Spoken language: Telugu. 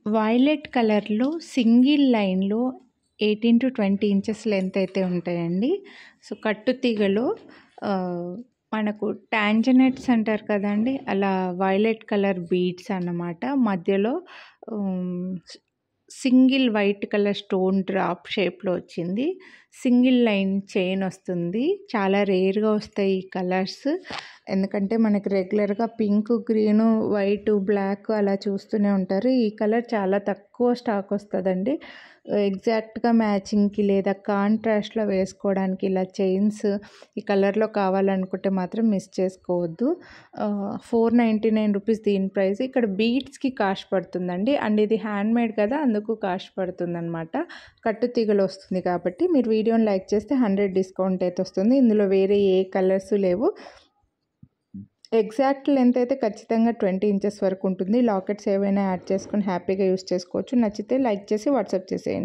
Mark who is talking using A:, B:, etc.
A: వైలెట్ కలర్‌లో సింగిల్ లైన్‌లో 18-20 ఇంచెస్ లెంత్ అయితే ఉంటాయండి. సో, కట్టు తీగలో మనకు టాంజనెట్స్ అంటారు కదండీ! అలా వైలెట్ కలర్ బీడ్స్ అన్నమాట. మధ్యలో హ్మ్, single white colour stone drop షేప్‌లో వచ్చింది. సింగిల్ లైన్ చైన్ వస్తుంది. చాలా రేర్‌గా వస్తాయి ఈ కలర్స్. ఎందుకంటే మనకి రెగ్యులర్‌గా పింక్, గ్రీను, వైటు, బ్లాక్ అలా చూస్తూనే ఉంటారు. ఈ కలర్ చాలా తక్కువ స్టాక్ వస్తదండి. ఎగ్జాక్ట్‌గా మ్యాచింగ్‌కి లేదా కాంట్రాస్ట్‌లో వేసుకోవడానికి ఇలా చైన్స్ ఈ కలర్‌లో కావాలనుకుంటే మాత్రం మిస్ చేసుకోవద్దు. 499 రూపీస్ దీని ప్రైస్. ఇక్కడ బీడ్స్‌కి కాస్ట్ పడుతుందండి. అండ్ ఇది హ్యాండ్‌మేడ్ కదా! అందుకు కాస్ట్ పడుతుందనమాట. కట్టు తీగలు వస్తుంది కాబట్టి మీరు వీడియోని లైక్ చేస్తే 100 డిస్కౌంట్ అయితే వస్తుంది. ఇందులో వేరే ఏ కలర్స్ లేవు. ఎగ్జాక్ట్ లెంత్ అయితే ఖచ్చితంగా 20 ఇంచెస్ వరకు ఉంటుంది. లాకెట్స్ ఏవైనా యాడ్ చేసుకొని హ్యాపీగా యూస్ చేసుకోవచ్చు. నచ్చితే లైక్ చేసి వాట్సాప్ చేసేయండి.